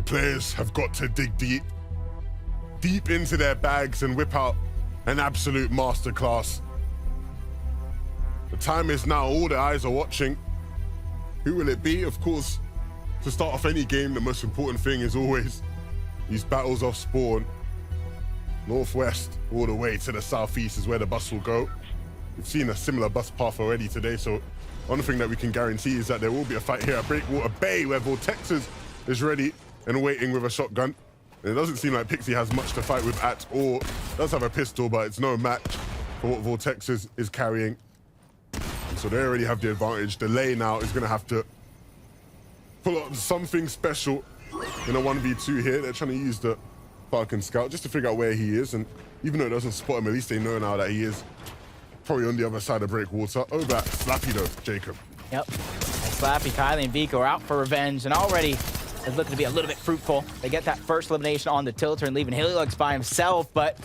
players have got to dig deep into their bags and whip out an absolute masterclass. The time is now, all the eyes are watching. Who will it be? Of course, to start off any game, the most important thing is always these battles off spawn. Northwest all the way to the southeast is where the bus will go. We've seen a similar bus path already today, so one thing that we can guarantee is that there will be a fight here at Breakwater Bay, where Vortexes is ready and waiting with a shotgun. And it doesn't seem like Pixie has much to fight with at all. Does have a pistol, but it's no match for what Vortexes is carrying. So they already have the advantage. Delay now is going to have to pull up something special in a 1v2 here. They're trying to use the Falcon Scout just to figure out where he is. And even though it doesn't spot him, at least they know now that he is probably on the other side of Breakwater. Over at Slappy though, Jacob. Yep. Slappy, Kylie, and Vico are out for revenge, and already is looking to be a little bit fruitful. They get that first elimination on the tilter and leaving Helix by himself, but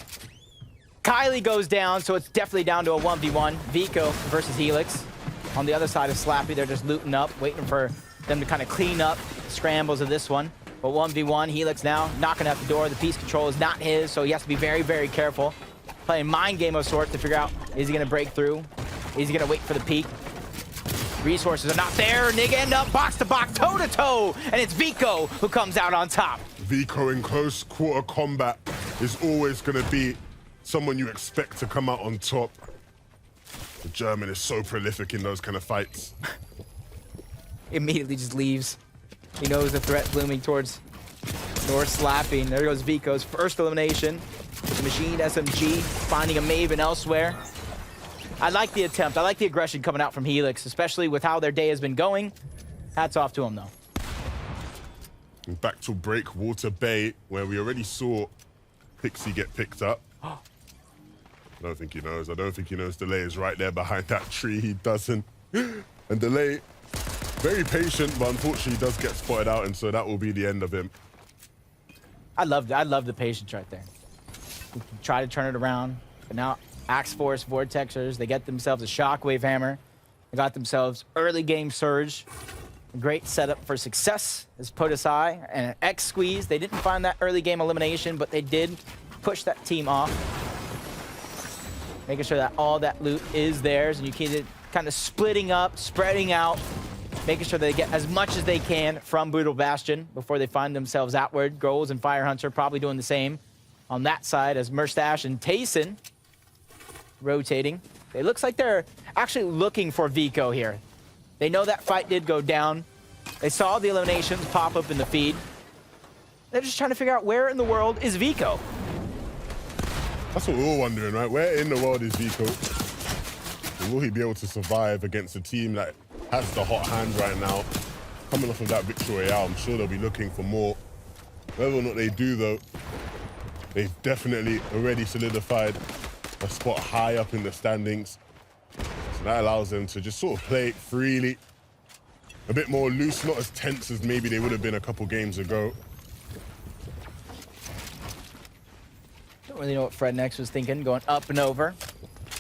Kylie goes down, so it's definitely down to a 1v1. Vico versus Helix. On the other side of Slappy, they're just looting up, waiting for them to kind of clean up the scrambles of this one. But 1v1, Helix now knocking at the door. The piece control is not his, so he has to be very, very careful. Playing mind game of sorts to figure out, is he going to break through? Is he going to wait for the peak? Resources are not there, and they end up box to box, toe to toe, and it's Vico who comes out on top. Vico in close quarter combat is always going to be someone you expect to come out on top. The German is so prolific in those kind of fights. Immediately just leaves. He knows the threat looming towards North Slapping. There goes Vico's first elimination. With the machine SMG, finding a Maven elsewhere. I like the attempt. I like the aggression coming out from Helix, especially with how their day has been going. Hats off to him, though. Back to Breakwater Bay, where we already saw Pixie get picked up. I don't think he knows. I don't think he knows Delay is right there behind that tree. He doesn't. And Delay, very patient, but unfortunately does get spotted out, and so that will be the end of him. I love the patience right there. We can try to turn it around, but now Axe Force, Vortexers, they get themselves a Shockwave Hammer. They got themselves early game Surge. A great setup for success is Potasai and an X Squeeze. They didn't find that early game elimination, but they did push that team off. Making sure that all that loot is theirs, and you keep it kind of splitting up, spreading out, making sure they get as much as they can from Brutal Bastion before they find themselves outward. Goals and Fire Hunter probably doing the same on that side as Merstash and Tayson rotating. It looks like they're actually looking for Vico here. They know that fight did go down. They saw the eliminations pop up in the feed. They're just trying to figure out where in the world is Vico. That's what we're all wondering, right? Where in the world is Vico? And will he be able to survive against a team that has the hot hand right now? Coming off of that victory royale, I'm sure they'll be looking for more. Whether or not they do, though, they've definitely already solidified a spot high up in the standings. So that allows them to just sort of play freely, a bit more loose, not as tense as maybe they would have been a couple games ago. Don't really know what Fred Nex was thinking, going up and over.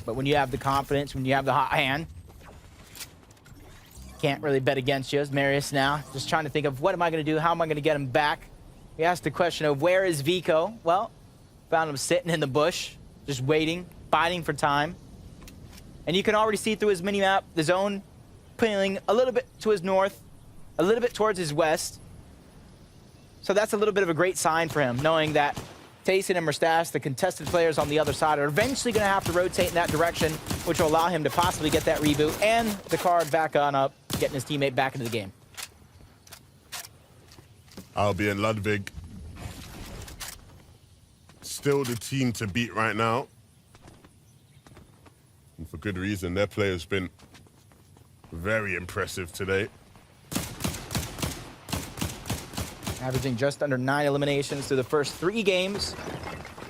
But when you have the confidence, when you have the hot hand, can't really bet against you. As Marius now, just trying to think of what am I going to do? How am I going to get him back? We asked the question of where is Vico? Well, found him sitting in the bush, just waiting, biding for time. And you can already see through his mini-map, the zone pulling a little bit to his north, a little bit towards his west. So that's a little bit of a great sign for him, knowing that Tayson and Merstash, the contested players on the other side, are eventually going to have to rotate in that direction, which will allow him to possibly get that reboot and the card back on up, getting his teammate back into the game. Albi and Ludwig, still the team to beat right now. And for good reason, their play has been very impressive today. Averaging just under 9 eliminations through the first 3 games.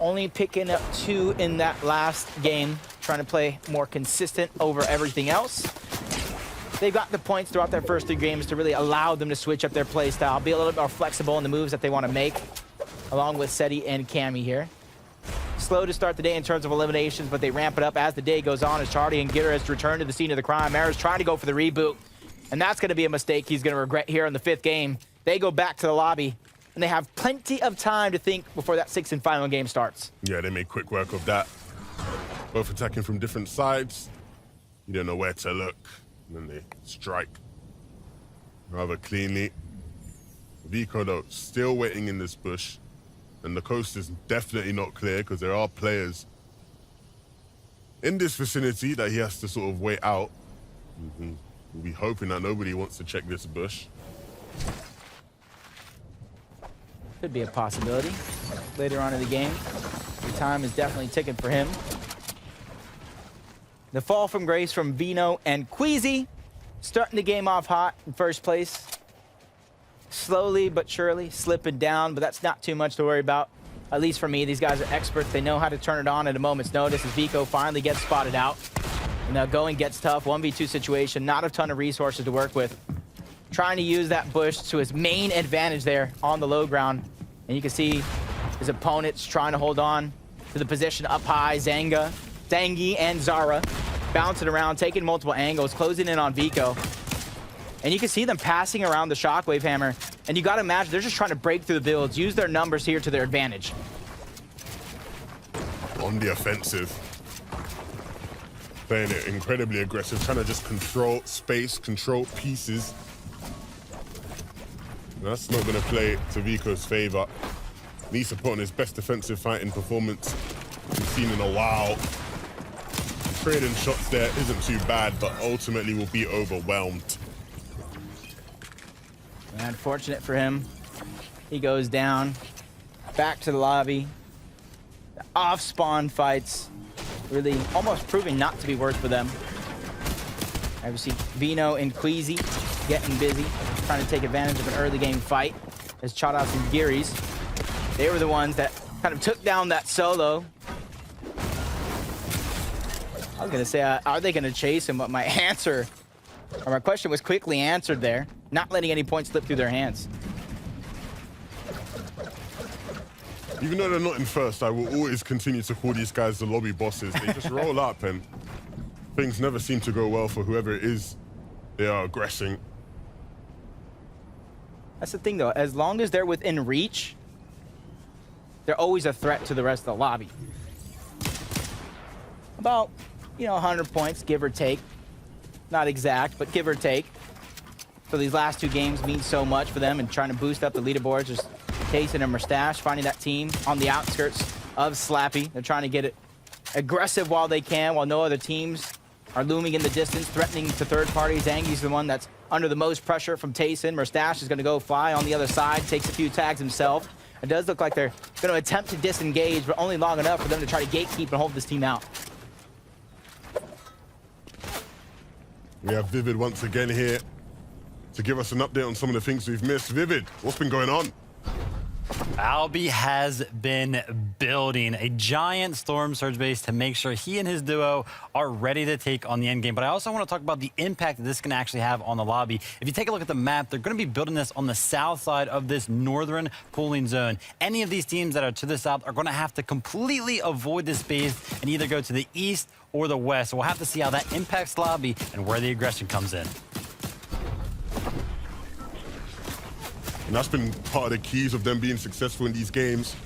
Only picking up 2 in that last game. Trying to play more consistent over everything else. They've got the points throughout their first 3 games to really allow them to switch up their play style, be a little bit more flexible in the moves that they want to make, along with Seti and Cammy here. Slow to start the day in terms of eliminations, but they ramp it up as the day goes on as Charlie and Gitter has returned to the scene of the crime. Mara's trying to go for the reboot, and that's going to be a mistake he's going to regret here in the 5th game. They go back to the lobby. and they have plenty of time to think before that 6th and final game starts. Yeah, they made quick work of that. Both attacking from different sides. You don't know where to look. And then they strike rather cleanly. Vico, though, still waiting in this bush. And the coast is definitely not clear because there are players in this vicinity that he has to sort of wait out. We'll be hoping that nobody wants to check this bush. Could be a possibility later on in the game. The time is definitely ticking for him. The fall from grace from Vino and Queasy, starting the game off hot in first place. Slowly but surely slipping down, but that's not too much to worry about. At least for me, these guys are experts. They know how to turn it on at a moment's notice as Vico finally gets spotted out. And now going gets tough, 1v2 situation, not a ton of resources to work with. Trying to use that bush to his main advantage there on the low ground. And you can see his opponents trying to hold on to the position up high. Zangi and Zara bouncing around, taking multiple angles, closing in on Vico. And you can see them passing around the shockwave hammer. And you got to imagine they're just trying to break through the builds, use their numbers here to their advantage. On the offensive. Playing it incredibly aggressive, trying to just control space, control pieces. That's not going to play to Vico's favor. Needs to put on his best defensive fighting performance we've seen in a while. Trading shots there isn't too bad, but ultimately will be overwhelmed. Unfortunate for him. He goes down, back to the lobby. The off-spawn fights really almost proving not to be worth for them. Obviously, Vino and Queasy getting busy, trying to take advantage of an early game fight as Chadas and Giris. They were the ones that kind of took down that solo. I was gonna say, are they gonna chase him? But my answer, or my question was quickly answered there. Not letting any points slip through their hands. Even though they're not in first, I will always continue to call these guys the lobby bosses. They just roll up and things never seem to go well for whoever it is they are aggressing. That's the thing though, as long as they're within reach, they're always a threat to the rest of the lobby. About, 100 points, give or take. Not exact, but give or take. So these last two games mean so much for them and trying to boost up the leaderboards. Just Tayson and Mustache finding that team on the outskirts of Slappy. They're trying to get it aggressive while they can, while no other teams are looming in the distance, threatening to third parties. Zangi's the one that's under the most pressure from Tayson. Mustache is going to go fly on the other side, takes a few tags himself. It does look like they're going to attempt to disengage, but only long enough for them to try to gatekeep and hold this team out. We have Vivid once again here to give us an update on some of the things we've missed. Vivid, what's been going on? Albi has been building a giant Storm Surge base to make sure he and his duo are ready to take on the end game. But I also want to talk about the impact that this can actually have on the lobby. If you take a look at the map, they're going to be building this on the south side of this northern pooling zone. Any of these teams that are to the south are going to have to completely avoid this base and either go to the east or the west. So we'll have to see how that impacts the lobby and where the aggression comes in. And that's been part of the keys of them being successful in these games.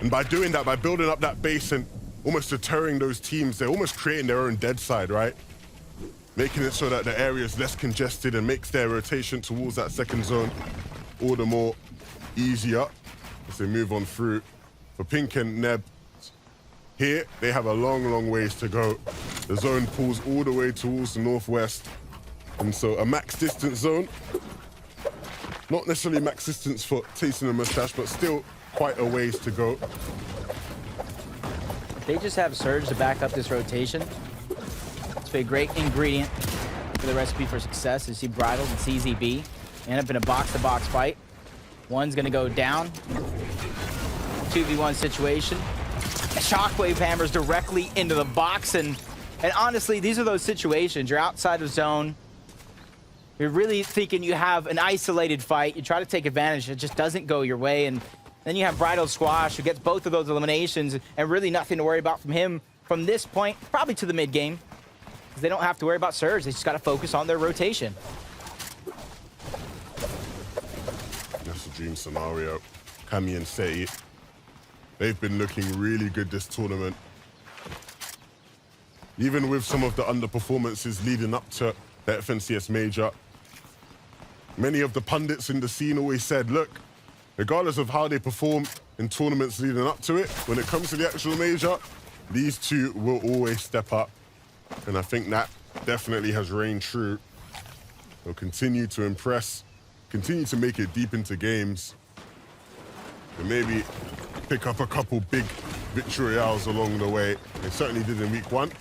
And by doing that, by building up that base and almost deterring those teams, they're almost creating their own dead side, right? Making it so that the area is less congested and makes their rotation towards that second zone all the more easier as they move on through. For Pink and Neb, here, they have a long, long ways to go. The zone pulls all the way towards the northwest. And so a max distance zone. Not necessarily max distance for Tayson and Mustache, but still quite a ways to go. They just have Surge to back up this rotation. It's a great ingredient for the recipe for success. You see Bridled and CZB end up in a box-to-box fight. One's going to go down. 2v1 situation. Shockwave hammers directly into the box. And honestly, these are those situations. You're outside of zone. You're really thinking you have an isolated fight. You try to take advantage. It just doesn't go your way. And then you have Bridal Squash, who gets both of those eliminations, and really nothing to worry about from him from this point, probably to the mid game. Because they don't have to worry about Surge. They just got to focus on their rotation. That's dream scenario. Kami and Seti, they've been looking really good this tournament. Even with some of the underperformances leading up to the FNCS Major, many of the pundits in the scene always said, look, regardless of how they perform in tournaments leading up to it, when it comes to the actual major, these two will always step up. And I think that definitely has reigned true. They'll continue to impress, continue to make it deep into games, and maybe pick up a couple big victory royales along the way. They certainly did in week 1.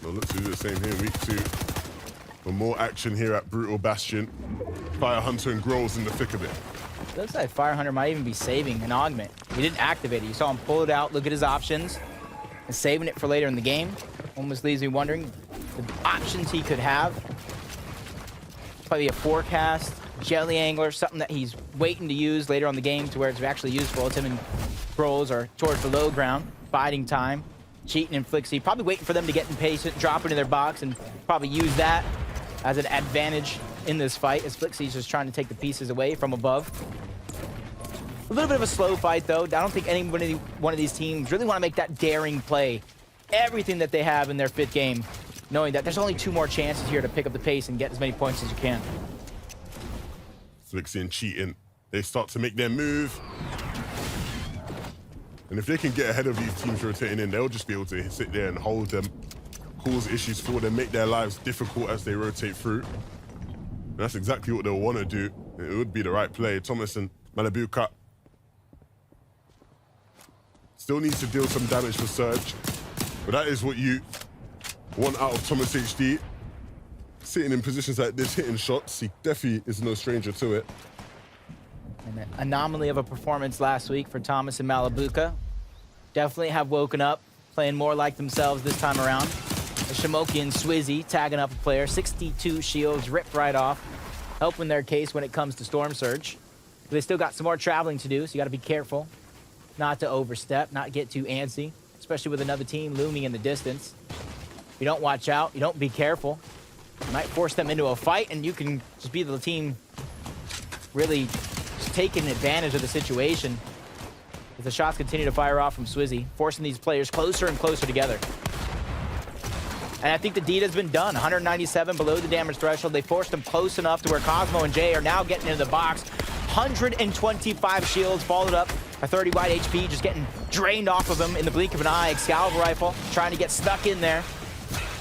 They'll look to do the same here in week 2. For more action here at Brutal Bastion. Fire Hunter and Grolls in the thick of it. Looks like Fire Hunter might even be saving an augment. He didn't activate it. You saw him pull it out, look at his options, and saving it for later in the game. Almost leaves me wondering the options he could have. Probably a forecast, jelly angler, something that he's waiting to use later on the game to where it's actually useful. It's him and Grolls are towards the low ground, biding time, cheating and Flixie, probably waiting for them to get impatient, drop into their box, and probably use that as an advantage in this fight, as Flixie's just trying to take the pieces away from above. A little bit of a slow fight, though. I don't think any one of these teams really want to make that daring play. Everything that they have in their 5th game, knowing that there's only 2 more chances here to pick up the pace and get as many points as you can. Flixie and cheating, they start to make their move. And if they can get ahead of these teams rotating in, they'll just be able to sit there and hold them, cause issues for them, make their lives difficult as they rotate through. And that's exactly what they'll want to do. It would be the right play. Thomas and Malabuka still needs to deal some damage for Surge. But that is what you want out of Thomas HD. Sitting in positions like this, hitting shots, he definitely is no stranger to it. An anomaly of a performance last week for Thomas and Malabuka. Definitely have woken up, playing more like themselves this time around. Shimoki and Swizzy tagging up a player, 62 shields ripped right off, helping their case when it comes to Storm Surge. But they still got some more traveling to do, so you got to be careful not to overstep, not get too antsy, especially with another team looming in the distance. If you don't watch out, you don't be careful, you might force them into a fight, and you can just be the team really just taking advantage of the situation as the shots continue to fire off from Swizzy, forcing these players closer and closer together. And I think the deed has been done. 197 below the damage threshold. They forced them close enough to where Cosmo and Jay are now getting into the box. 125 shields followed up by 30 wide HP, just getting drained off of them in the blink of an eye. Excalibur rifle trying to get stuck in there.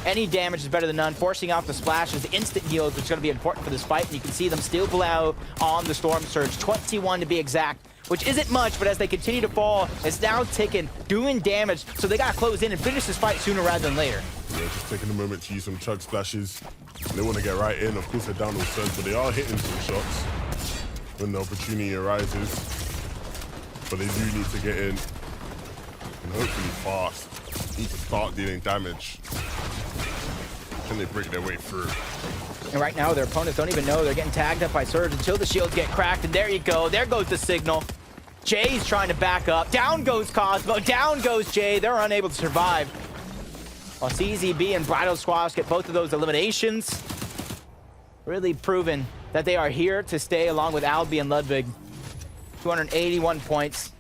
Any damage is better than none. Forcing out the splashes, the instant heals, which is going to be important for this fight. And you can see them still below on the Storm Surge. 21 to be exact, which isn't much, but as they continue to fall, it's now ticking, doing damage. So they got to close in and finish this fight sooner rather than later. Yeah, just taking a moment to use some chug splashes. They want to get right in. Of course, they're down on Surge, but they are hitting some shots when the opportunity arises. But they do need to get in, and hopefully fast. Need to start dealing damage. Can they break their way through? And right now, their opponents don't even know they're getting tagged up by Surge until the shields get cracked. And there you go. There goes the signal. Jay's trying to back up. Down goes Cosmo. Down goes Jay. They're unable to survive. While CZB and Bridal Squash get both of those eliminations. Really proving that they are here to stay along with Albi and Ludwig. 281 points.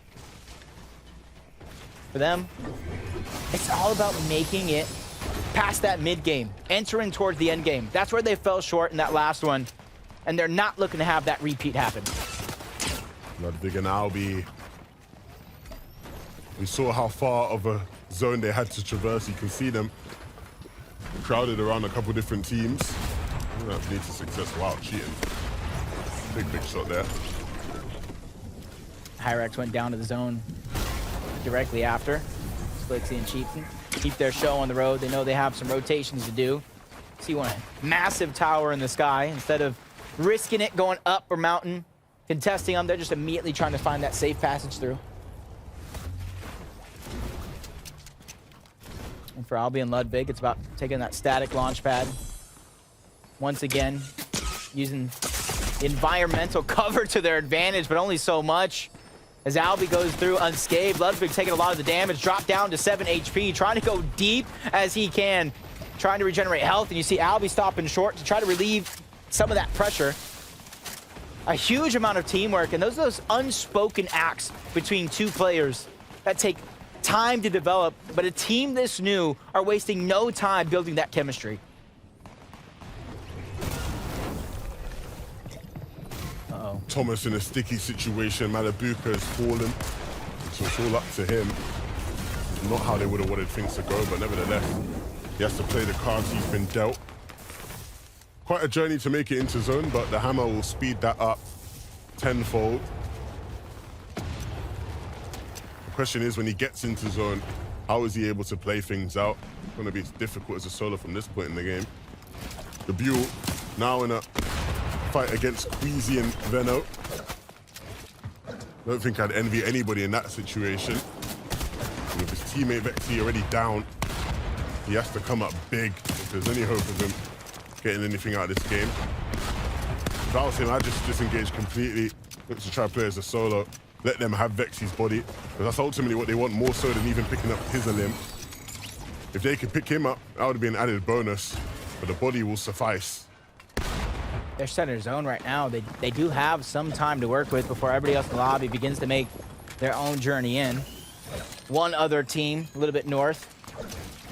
For them, it's all about making it past that mid game, entering towards the end game. That's where they fell short in that last one, and they're not looking to have that repeat happen. Ludwig and Albi. We saw how far of a zone they had to traverse. You can see them crowded around a couple different teams. That needs a success. Wow, cheating. Big shot there. Hyrax went down to the zone directly after. Splixie and Cheaton keep their show on the road. They know they have some rotations to do. See one massive tower in the sky. Instead of risking it going up or mountain, contesting them, they're just immediately trying to find that safe passage through. And for Albi and Ludwig, it's about taking that static launch pad. Once again, using the environmental cover to their advantage, but only so much. As Albi goes through unscathed, Ludwig taking a lot of the damage, dropped down to 7 HP, trying to go deep as he can, trying to regenerate health. And you see Albi stopping short to try to relieve some of that pressure. a huge amount of teamwork, and those unspoken acts between two players that take time to develop, but a team this new are wasting no time building that chemistry. Uh-oh. Thomas in a sticky situation. Malabuka has fallen, so it's all up to him. Not how they would have wanted things to go, but nevertheless, he has to play the cards he's been dealt. Quite a journey to make it into zone, but the hammer will speed that up tenfold. The question is, when he gets into zone, how is he able to play things out? It's going to be difficult as a solo from this point in the game. The Buell now in a fight against Queasy and Veno. Don't think I'd envy anybody in that situation. With his teammate Vexy already down, he has to come up big if there's any hope of him getting anything out of this game. Without him, I just disengage completely. Look to try to play as a solo. Let them have Vexy's body, because that's ultimately what they want, more so than even picking up his limb. If they could pick him up, that would be an added bonus, but the body will suffice. They're center zone right now. They do have some time to work with before everybody else in the lobby begins to make their own journey in. One other team a little bit north,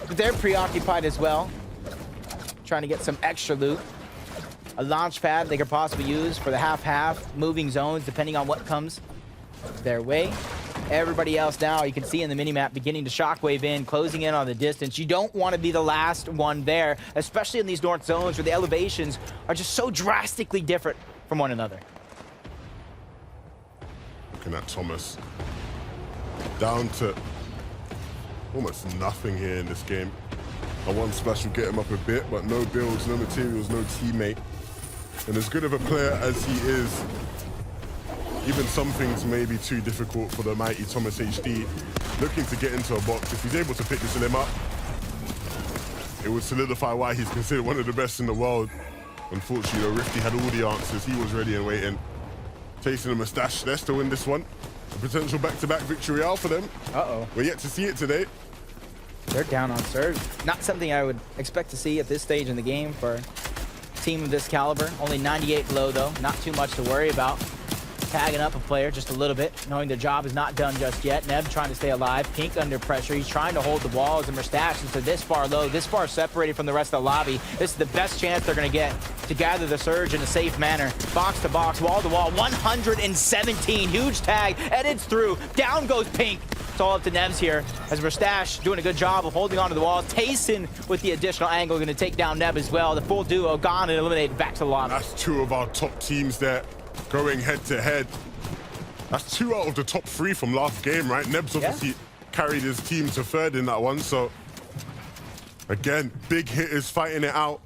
but they're preoccupied as well, trying to get some extra loot. A launch pad they could possibly use for the half-half, moving zones depending on what comes their way. Everybody else now, you can see in the minimap, beginning to shockwave in, closing in on the distance. You don't want to be the last one there, especially in these north zones where the elevations are just so drastically different from one another. Looking at Thomas. Down to almost nothing here in this game. A one splash will get him up a bit, but no builds, no materials, no teammate. And as good of a player as he is, even some things may be too difficult for the mighty Thomas HD. Looking to get into a box, if he's able to pick this limb up, it would solidify why he's considered one of the best in the world. Unfortunately, though, Rifty had all the answers. He was ready and waiting. Chasing a mustache, they're to win this one. A potential back-to-back victory out for them. Uh-oh. We're yet to see it today. They're down on Surge. Not something I would expect to see at this stage in the game for a team of this caliber. Only 98 low, though. Not too much to worry about. Tagging up a player just a little bit, knowing their job is not done just yet. Neb trying to stay alive. Pink under pressure. He's trying to hold the walls, and Mustache is this far low, this far separated from the rest of the lobby. This is the best chance they're going to get to gather the Surge in a safe manner. Box to box, wall to wall. 117. Huge tag. Edits through. Down goes Pink. It's all up to Nebs here, as Mustache doing a good job of holding onto the walls. Tayson with the additional angle going to take down Neb as well. The full duo gone and eliminated back to the lobby. That's two of our top teams there. Going head to head. That's 2 out of the top 3 from last game, right? Nebs obviously carried his team to third in that one, so again, big hitters fighting it out.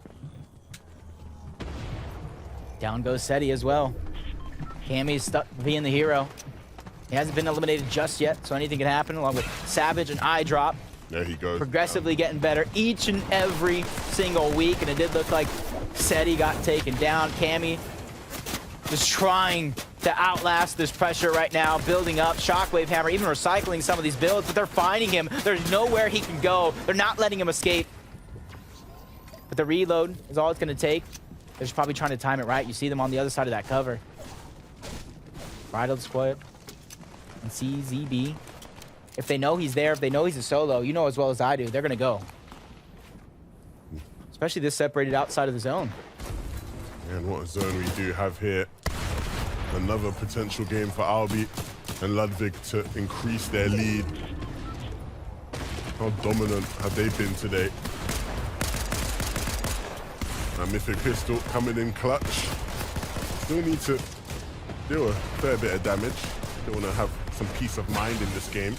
Down goes Seti as well. Cammy's stuck being the hero. He hasn't been eliminated just yet, so anything can happen, along with Savage and Eye Drop. There he goes. Progressively getting better each and every single week, and it did look like Seti got taken down. Cammy just trying to outlast this pressure right now, building up. Shockwave Hammer, even recycling some of these builds, but they're finding him. There's nowhere he can go. They're not letting him escape. But the reload is all it's going to take. They're just probably trying to time it right. You see them on the other side of that cover. Bridal Squad and CZB. If they know he's there, if they know he's a solo, you know as well as I do, they're going to go. Especially this separated outside of the zone. And what a zone we do have here. Another potential game for Albi and Ludwig to increase their lead. How dominant have they been today? A Mythic Pistol coming in clutch. Still need to do a fair bit of damage. Still want to have some peace of mind in this game.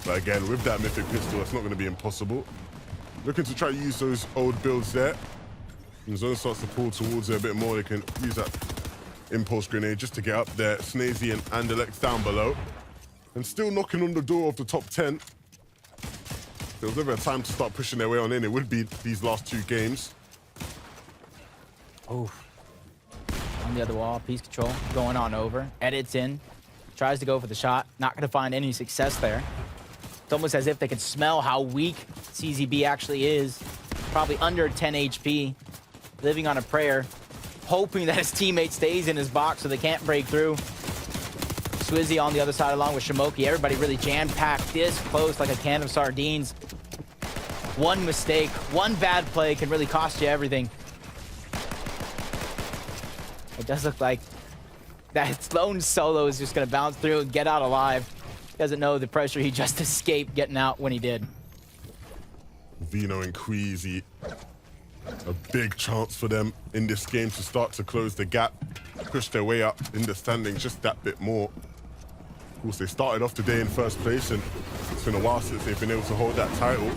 But again, with that Mythic Pistol, it's not going to be impossible. Looking to try to use those old builds there. When Zone starts to pull towards it a bit more, they can use that impulse grenade just to get up there. Snazy and Andalex down below. And still knocking on the door of the top 10. If there was ever a time to start pushing their way on in, it would be these last 2 games. Oh. On the other wall, piece control going on over. Edits in. Tries to go for the shot. Not going to find any success there. It's almost as if they can smell how weak CZB actually is. Probably under 10 HP. Living on a prayer hoping that his teammate stays in his box so they can't break through. Swizzy on the other side along with Shimoki. Everybody really jam-packed this close like a can of sardines. One mistake, one bad play can really cost you everything. It does look like that lone solo is just going to bounce through and get out alive. He doesn't know the pressure he just escaped getting out when he did. Vino and Queasy, a big chance for them in this game to start to close the gap, push their way up in the standings just that bit more. Of course, they started off today in first place, and it's been a while since they've been able to hold that title.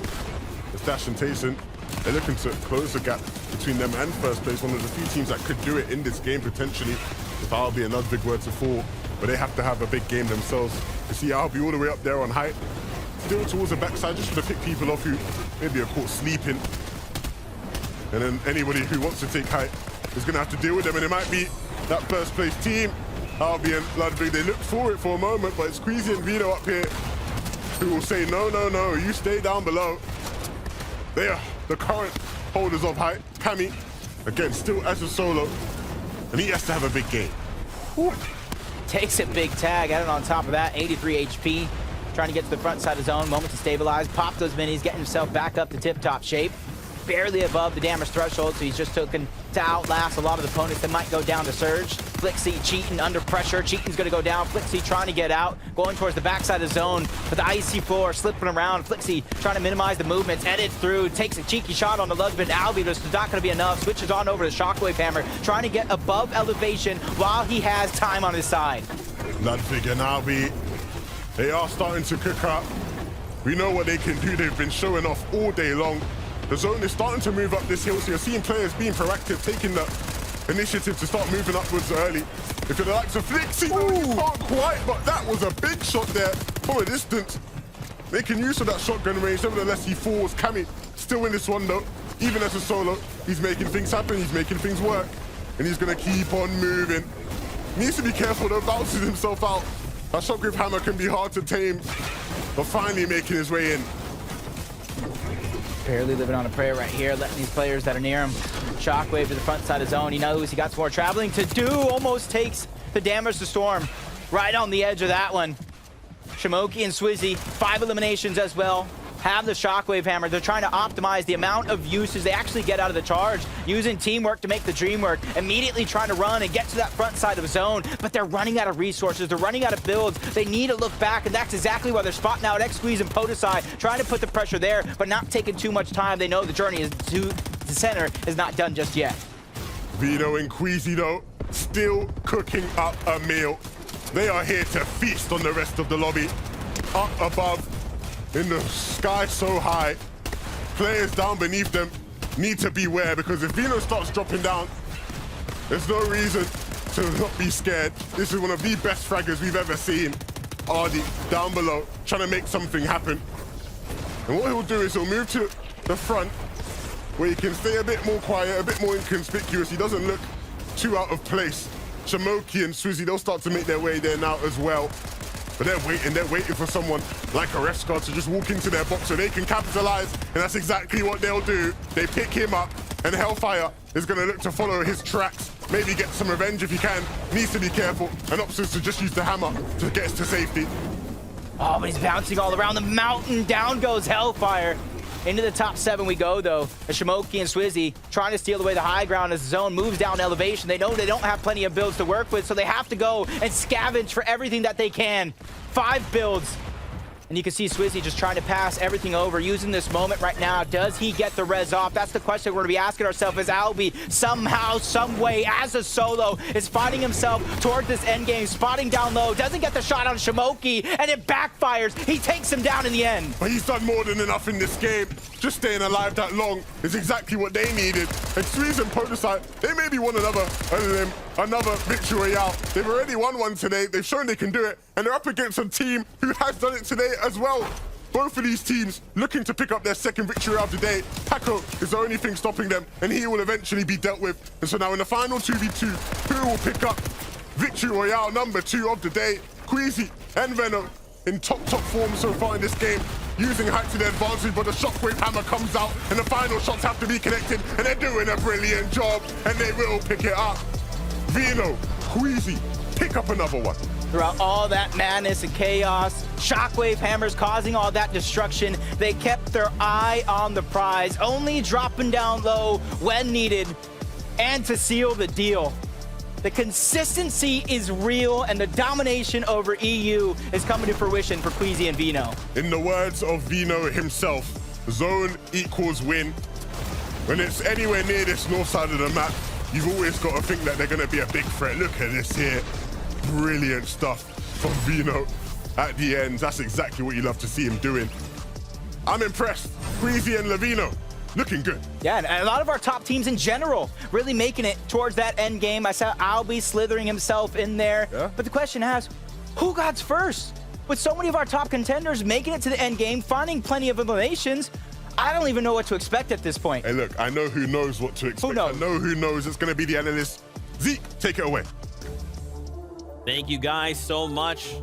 As Dash and Tayson, they're looking to close the gap between them and first place. One of the few teams that could do it in this game potentially. If Albi another big word to fall, but they have to have a big game themselves. You see Albi all the way up there on height, still towards the backside, just to pick people off who maybe are caught sleeping. And then anybody who wants to take height is going to have to deal with them, and it might be that first place team. Albi and Ludwig, they look for it for a moment, but it's Queasy and Vino up here who will say, no, no, no, you stay down below. They are the current holders of height. Cammy, again, still as a solo, and he has to have a big game. Whew. Takes a big tag, added on top of that, 83 HP. Trying to get to the front side of zone, moment to stabilize, pop those minis, getting himself back up to tip-top shape. Barely above the damage threshold, so he's just looking to outlast a lot of the opponents that might go down to Surge. Flixie cheating under pressure. Cheating's gonna go down. Flixie trying to get out, going towards the backside of zone, but the icy floor slipping around. Flixie trying to minimize the movements, edit through, takes a cheeky shot on the Ludwig. Albi, but it's not gonna be enough. Switches on over to Shockwave Hammer, trying to get above elevation while he has time on his side. Ludwig and Albi, they are starting to cook up. We know what they can do. They've been showing off all day long. The zone is starting to move up this hill, so you're seeing players being proactive, taking the initiative to start moving upwards early. If you're the likes of Flixie, no, you can't quite, but that was a big shot there from a distance. Making use of that shotgun range, nevertheless he falls. Cammy still in this one though. Even as a solo, he's making things happen, he's making things work. And he's gonna keep on moving. Needs to be careful though, bounces himself out. That Shockwave Hammer can be hard to tame, but finally making his way in. Barely living on a prayer right here, letting these players that are near him. Shockwave to the front side of zone. He knows he got some more traveling to do. Almost takes the damage to Storm. Right on the edge of that one. Shimoki and Swizzy, 5 eliminations as well. Have the Shockwave Hammer. They're trying to optimize the amount of uses they actually get out of the charge, using teamwork to make the dream work, immediately trying to run and get to that front side of the zone, but they're running out of resources, they're running out of builds, they need to look back, and that's exactly why they're spotting out X-Squeeze and Podesai, trying to put the pressure there, but not taking too much time. They know the journey is to the center is not done just yet. Vino and Queasy though, still cooking up a meal. They are here to feast on the rest of the lobby. Up above, in the sky so high, players down beneath them need to beware, because if Vino starts dropping down, there's no reason to not be scared. This is one of the best fraggers we've ever seen. Ardy down below, trying to make something happen. And what he'll do is he'll move to the front, where he can stay a bit more quiet, a bit more inconspicuous. He doesn't look too out of place. Shimoki and Swizzy, they'll start to make their way there now as well. But they're waiting for someone like a Refscar to just walk into their box so they can capitalize, and that's exactly what they'll do. They pick him up, and Hellfire is going to look to follow his tracks, maybe get some revenge if he can. Needs to be careful, and opts to just use the hammer to get us to safety. Oh, but he's bouncing all around the mountain. Down goes Hellfire. Into the top 7 we go, though. Shimoki and Swizzy trying to steal away the high ground as the zone moves down elevation. They know they don't have plenty of builds to work with, so they have to go and scavenge for everything that they can. 5 builds. And you can see Swizzy just trying to pass everything over, using this moment right now. Does he get the res off? That's the question we're going to be asking ourselves, as Albi somehow, some way, as a solo, is fighting himself toward this end game, spotting down low, doesn't get the shot on Shimoki, and it backfires. He takes him down in the end. But he's done more than enough in this game. Just staying alive that long is exactly what they needed. And Squeeze and Podesai, they maybe won another victory royale. They've already won one today. They've shown they can do it. And they're up against a team who has done it today as well. Both of these teams looking to pick up their second victory of the day. Paco is the only thing stopping them, and he will eventually be dealt with. And so now in the final 2v2, who will pick up victory royale number 2 of the day? Queasy and Venom in top form so far in this game. using height to their advantage, but the shockwave hammer comes out, and the final shots have to be connected, and they're doing a brilliant job, and they will pick it up. Vino, Queasy, pick up another one. Throughout all that madness and chaos, shockwave hammers causing all that destruction, they kept their eye on the prize, only dropping down low when needed, and to seal the deal. The consistency is real, and the domination over EU is coming to fruition for Queasy and Vino. In the words of Vino himself, zone equals win. When it's anywhere near this north side of the map, you've always got to think that they're going to be a big threat. Look at this here. Brilliant stuff from Vino at the end. That's exactly what you love to see him doing. I'm impressed. Queasy and Lavino looking good. Yeah, and a lot of our top teams in general really making it towards that end game. I saw Albie slithering himself in there. Yeah. But the question is, who got first? With so many of our top contenders making it to the end game, finding plenty of eliminations, I don't even know what to expect at this point. Hey, look, I know who knows what to expect. Who knows? I know who knows. It's going to be the analyst. Zeke, take it away. Thank you guys so much.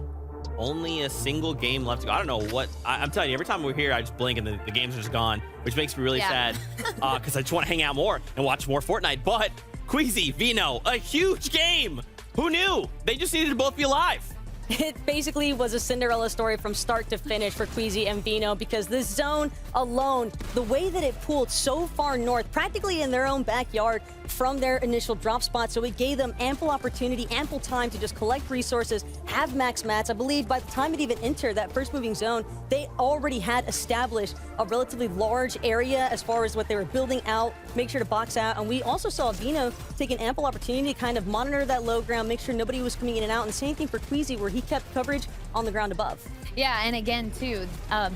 Only a single game left to go. I don't know what, I'm telling you, every time we're here, I just blink and the games are just gone, which makes me really sad because I just want to hang out more and watch more Fortnite. But Queasy, Vino, a huge game. Who knew? They just needed to both be alive. It basically was a Cinderella story from start to finish for Queasy and Vino, because this zone alone, the way that it pulled so far north, practically in their own backyard from their initial drop spot, so it gave them ample opportunity, ample time to just collect resources, have max mats. I believe by the time it even entered that first moving zone, they already had established a relatively large area as far as what they were building out, make sure to box out. And we also saw Vino take an ample opportunity to kind of monitor that low ground, make sure nobody was coming in and out. And the same thing for Queasy, where he kept coverage on the ground above. Yeah, and again, too,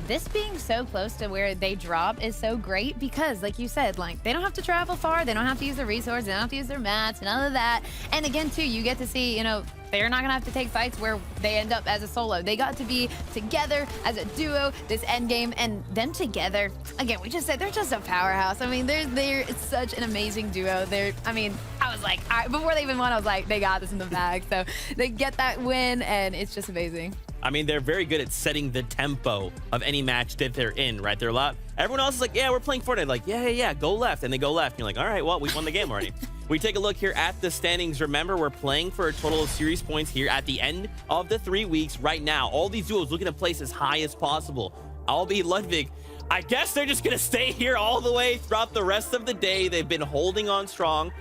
this being so close to where they drop is so great because, like you said, like, they don't have to travel far, they don't have to use their resources, they don't have to use their mats, none of that. And again, too, you get to see, you know, they're not gonna have to take fights where they end up as a solo. They got to be together as a duo this end game, and them together, again, we just said they're just a powerhouse. I mean, it's such an amazing duo. I was like, before they even won, I was like, they got this in the bag. So they get that win, and it's just amazing. I mean, they're very good at setting the tempo of any match that they're in, right? They're allowed. Everyone else is like, yeah, we're playing Fortnite. Like, yeah, go left. And they go left. And you're like, all right, well, we won the game already. We take a look here at the standings. Remember, we're playing for a total of series points here at the end of the 3 weeks right now. All these duos looking to place as high as possible. Albie, Ludwig, I guess they're just going to stay here all the way throughout the rest of the day. They've been holding on strong.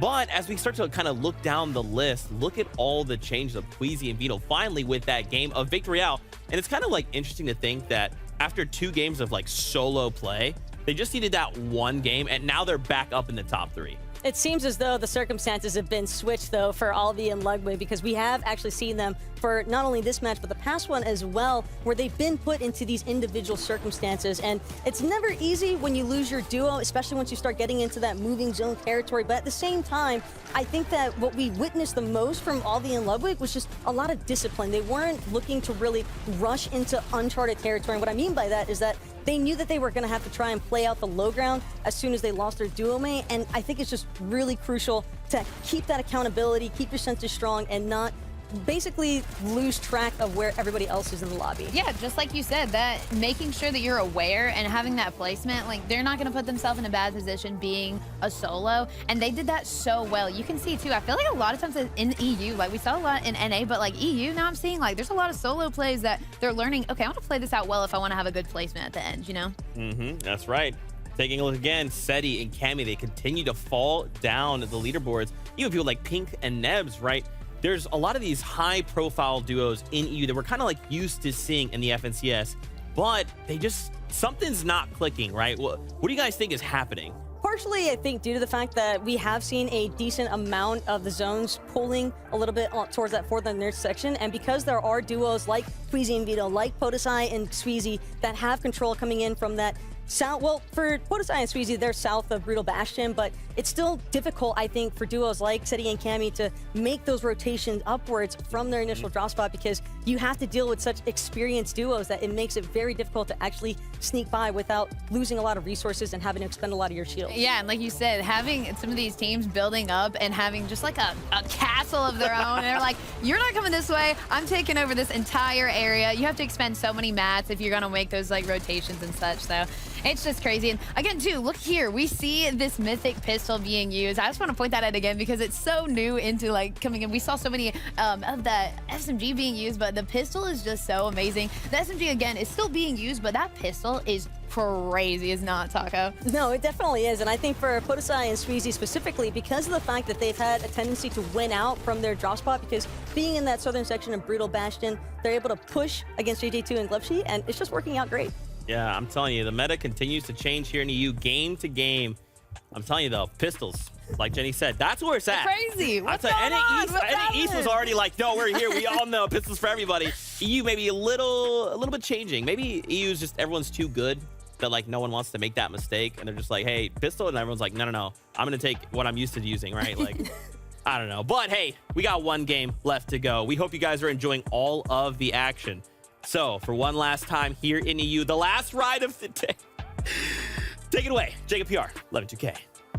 But as we start to kind of look down the list, look at all the changes of Queasy and Vino finally with that game of Victory Royale. And it's kind of like interesting to think that after 2 games of like solo play, they just needed that one game, and now they're back up in the top 3. It seems as though the circumstances have been switched, though, for Albie and Ludwig, because we have actually seen them for not only this match, but the past one as well, where they've been put into these individual circumstances. And it's never easy when you lose your duo, especially once you start getting into that moving zone territory. But at the same time, I think that what we witnessed the most from Albie and Ludwig was just a lot of discipline. They weren't looking to really rush into uncharted territory. And what I mean by that is that they knew that they were going to have to try and play out the low ground as soon as they lost their duo mate. And I think it's just really crucial to keep that accountability, keep your senses strong, and not basically lose track of where everybody else is in the lobby. Yeah, just like you said, that making sure that you're aware and having that placement, like, they're not going to put themselves in a bad position being a solo, and they did that so well. You can see, too, I feel like a lot of times in EU, like, we saw a lot in NA, but, like, EU, now I'm seeing, like, there's a lot of solo plays that they're learning, okay, I want to play this out well if I want to have a good placement at the end, you know? That's right. Taking a look again, Seti and Cammy, they continue to fall down the leaderboards. Even people like Pink and Nebs, right? There's a lot of these high-profile duos in EU that we're kind of like used to seeing in the FNCS, but something's not clicking, right? What do you guys think is happening? Partially, I think, due to the fact that we have seen a decent amount of the zones pulling a little bit towards that fourth and third section, and because there are duos like Queasy and Vito, like Podesai and Sweezy, that have control coming in from that south. Well, for Podesai and Sweezy, they're south of Brutal Bastion, but it's still difficult, I think, for duos like Seti and Cammy to make those rotations upwards from their initial drop spot, because you have to deal with such experienced duos that it makes it very difficult to actually sneak by without losing a lot of resources and having to expend a lot of your shield. Yeah, and like you said, having some of these teams building up and having just like a castle of their own. And they're like, you're not coming this way. I'm taking over this entire area. You have to expend so many mats if you're going to make those like rotations and such. So it's just crazy. And again, too, look here. We see this mythic pistol being used. I just want to point that out again because it's so new into like coming in. We saw so many of the SMG being used, but the pistol is just so amazing. The SMG, again, is still being used, but that pistol is crazy, is not, Taco? No, it definitely is. And I think for Podesai and Sweezy specifically, because of the fact that they've had a tendency to win out from their drop spot, because being in that southern section of Brutal Bastion, they're able to push against JJ2 and Glevshi, and it's just working out great. Yeah, I'm telling you, the meta continues to change here in EU game to game. I'm telling you, though, pistols, like Jenny said, that's where it's at. Crazy. What's going on? NA East was already like, no, we're here. We all know pistols for everybody. EU maybe a little bit changing. Maybe EU is just everyone's too good that like no one wants to make that mistake, and they're just like, hey, pistol, and everyone's like, no, I'm gonna take what I'm used to using, right? Like, I don't know. But hey, we got one game left to go. We hope you guys are enjoying all of the action. So for one last time here in EU, the last ride of the day. Take it away, Jacob PR, 112K.